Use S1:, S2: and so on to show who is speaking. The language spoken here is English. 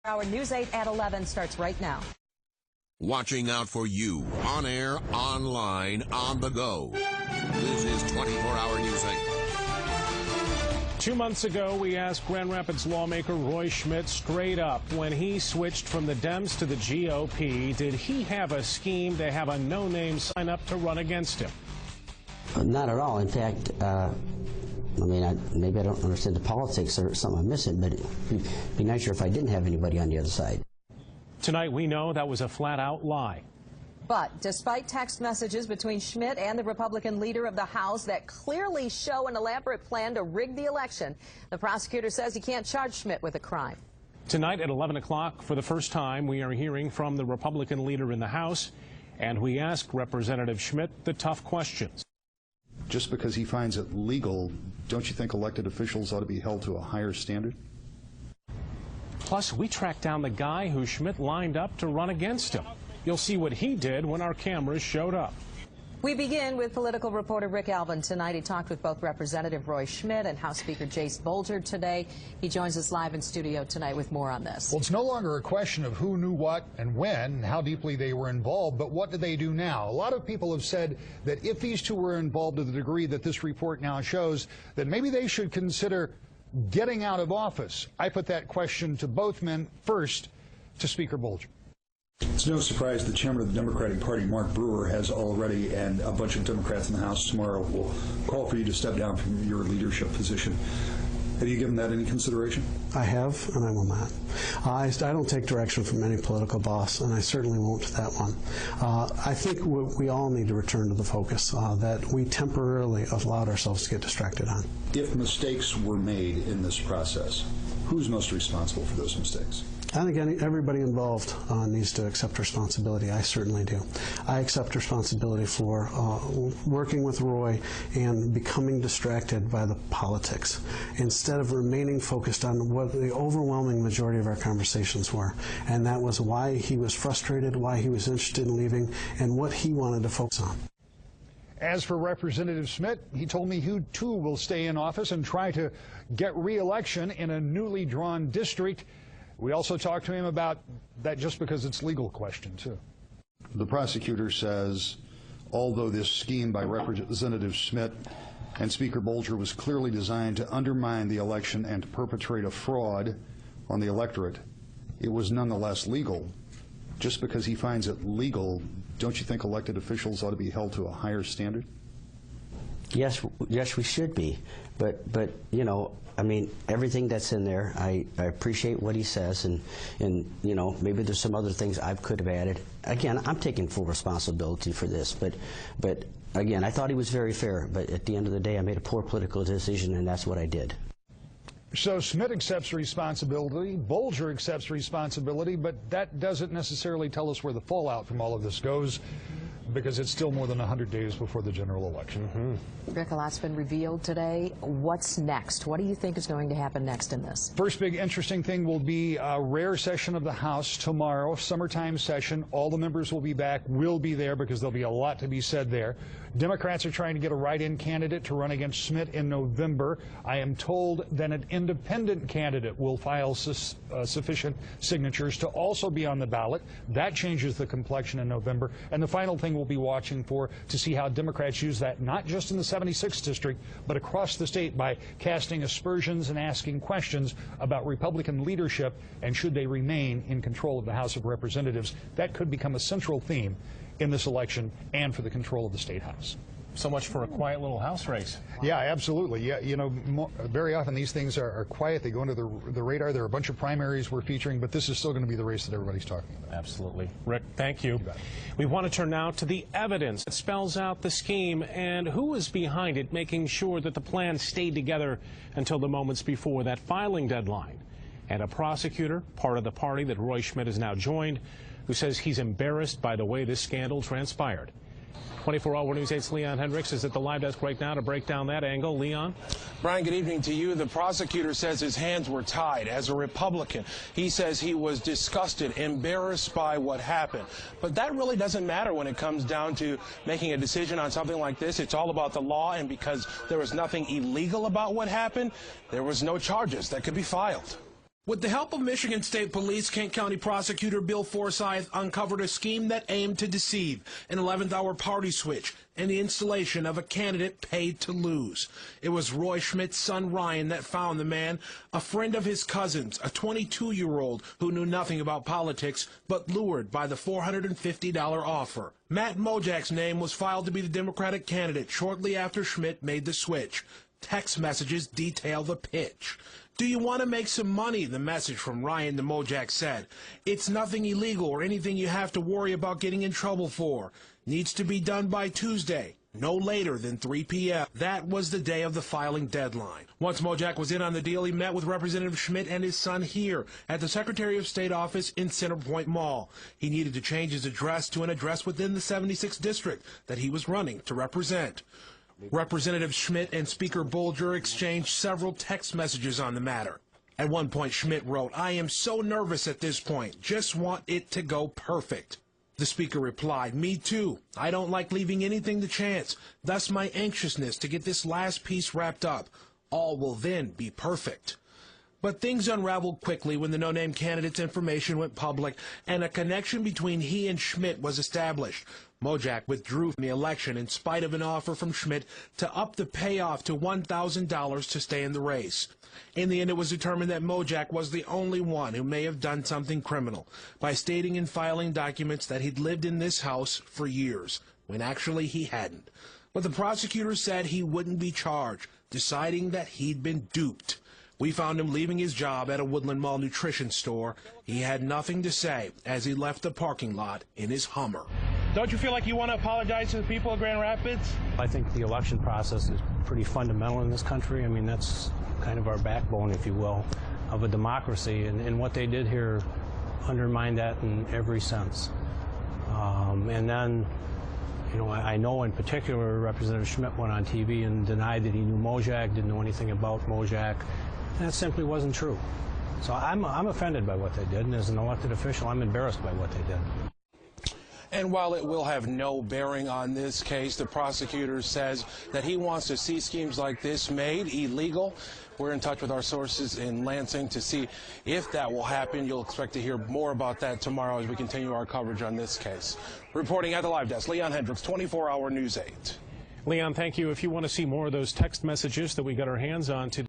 S1: Our News 8 at 11 starts right now.
S2: Watching out for you, on air, online, on the go. This is 24-hour News 8.
S3: 2 months ago, we asked Grand Rapids lawmaker Roy Schmidt straight up, when he switched from the Dems to the GOP, did he have a scheme to have a no-name sign up to run against him?
S4: Not at all. In fact, maybe I don't understand the politics or something I'm missing, but it'd be nicer if I didn't have anybody on the other side.
S3: Tonight, we know that was a flat-out lie.
S1: But despite text messages between Schmidt and the Republican leader of the House that clearly show an elaborate plan to rig the election, the prosecutor says he can't charge Schmidt with a crime.
S3: Tonight at 11 o'clock, for the first time, we are hearing from the Republican leader in the House, and we ask Representative Schmidt the tough questions.
S5: Just because he finds it legal, don't you think elected officials ought to be held to a higher standard?
S3: Plus, we tracked down the guy who Schmidt lined up to run against him. You'll see what he did when our cameras showed up.
S1: We begin with political reporter Rick Alvin. Tonight he talked with both Representative Roy Schmidt and House Speaker Jase Bolger today. He joins us live in studio tonight with more on this.
S6: Well, it's no longer a question of who knew what and when and how deeply they were involved, but what do they do now? A lot of people have said that if these two were involved to the degree that this report now shows, that maybe they should consider getting out of office. I put that question to both men. First, to Speaker Bolger.
S7: It's no surprise the chairman of the Democratic Party, Mark Brewer, has already, and a bunch of Democrats in the House tomorrow will call for you to step down from your leadership position. Have you given that any consideration?
S8: I have, and I will not. I don't take direction from any political boss, and I certainly won't that one. I think we all need to return to the focus that we temporarily allowed ourselves to get distracted on.
S7: If mistakes were made in this process, who's most responsible for those mistakes?
S8: I think everybody involved needs to accept responsibility. I certainly do. I accept responsibility for working with Roy and becoming distracted by the politics instead of remaining focused on what the overwhelming majority of our conversations were. And that was why he was frustrated, why he was interested in leaving, and what he wanted to focus on.
S6: As for Representative Schmidt, he told me he too will stay in office and try to get re-election in a newly drawn district. We also talked to him about that just because it's legal question, too.
S5: The prosecutor says, although this scheme by Representative Schmidt and Speaker Bolger was clearly designed to undermine the election and to perpetrate a fraud on the electorate, it was nonetheless legal. Just because he finds it legal, don't you think elected officials ought to be held to a higher standard?
S4: Yes, we should be. But you know, I mean, everything that's in there, I appreciate what he says, and you know, maybe there's some other things I could have added. Again, I'm taking full responsibility for this, but again, I thought he was very fair, but at the end of the day, I made a poor political decision, and that's what I did.
S6: So Schmidt accepts responsibility, Bolger accepts responsibility, but that doesn't necessarily tell us where the fallout from all of this goes, because it's still more than 100 days before the general election.
S1: Rick, a lot's been revealed today. What's next? What do you think is going to happen next in this?
S6: First big interesting thing will be a rare session of the House tomorrow, summertime session. All the members will be back, will be there, because there'll be a lot to be said there. Democrats are trying to get a write-in candidate to run against Schmidt in November. I am told that an independent candidate will file sufficient signatures to also be on the ballot. That changes the complexion in November. And the final thing we'll be watching for to see how Democrats use that, not just in the 76th district, but across the state by casting aspersions and asking questions about Republican leadership and should they remain in control of the House of Representatives. That could become a central theme in this election and for the control of the State House.
S3: So much for a quiet little House race.
S6: Yeah, absolutely. Yeah, you know, very often these things are quiet. They go under the radar. There are a bunch of primaries we're featuring, but this is still going to be the race that everybody's talking about.
S3: Absolutely. Rick, thank you. We want to turn now to the evidence that spells out the scheme and who was behind it, making sure that the plan stayed together until the moments before that filing deadline. And a prosecutor, part of the party that Roy Schmidt has now joined, who says he's embarrassed by the way this scandal transpired. 24-Hour News 8's Leon Hendricks is at the live desk right now to break down that angle. Leon?
S9: Brian, good evening to you. The prosecutor says his hands were tied. As a Republican, he says he was disgusted, embarrassed by what happened. But that really doesn't matter when it comes down to making a decision on something like this. It's all about the law, and because there was nothing illegal about what happened, there was no charges that could be filed. With the help of Michigan State Police, Kent County Prosecutor Bill Forsyth uncovered a scheme that aimed to deceive, an 11th-hour party switch, and the installation of a candidate paid to lose. It was Roy Schmidt's son Ryan that found the man, a friend of his cousin's, a 22-year-old who knew nothing about politics, but lured by the $450 offer. Matt Mojak's name was filed to be the Democratic candidate shortly after Schmidt made the switch. Text messages detail the pitch. "Do you want to make some money?" the message from Ryan to Mojak said. "It's nothing illegal or anything you have to worry about getting in trouble for. Needs to be done by Tuesday, no later than 3 p.m. That was the day of the filing deadline. Once Mojak was in on the deal, he met with Representative Schmidt and his son here at the Secretary of State office in Centerpoint Mall. He needed to change his address to an address within the 76th district that he was running to represent. Representative Schmidt and Speaker Bolger exchanged several text messages on the matter. At one point, Schmidt wrote, "I am so nervous at this point. Just want it to go perfect." The Speaker replied, "Me too. I don't like leaving anything to chance. Thus my anxiousness to get this last piece wrapped up. All will then be perfect." But things unraveled quickly when the no-name candidate's information went public and a connection between he and Schmidt was established. Mojak withdrew from the election in spite of an offer from Schmidt to up the payoff to $1,000 to stay in the race. In the end, it was determined that Mojak was the only one who may have done something criminal by stating and filing documents that he'd lived in this house for years, when actually he hadn't. But the prosecutor said he wouldn't be charged, deciding that he'd been duped. We found him leaving his job at a Woodland Mall nutrition store. He had nothing to say as he left the parking lot in his Hummer.
S3: Don't you feel like you want to apologize to the people of Grand Rapids?
S10: I think the election process is pretty fundamental in this country. I mean, that's kind of our backbone, if you will, of a democracy. And what they did here undermined that in every sense. And then, you know, I know in particular Representative Schmidt went on TV and denied that he knew Mojak, didn't know anything about Mojak. And that simply wasn't true. So I'm offended by what they did, and as an elected official, I'm embarrassed by what they did.
S9: And while it will have no bearing on this case, the prosecutor says that he wants to see schemes like this made illegal. We're in touch with our sources in Lansing to see if that will happen. You'll expect to hear more about that tomorrow as we continue our coverage on this case. Reporting at the live desk, Leon Hendricks, 24-Hour News 8.
S3: Leon, thank you. If you want to see more of those text messages that we got our hands on today,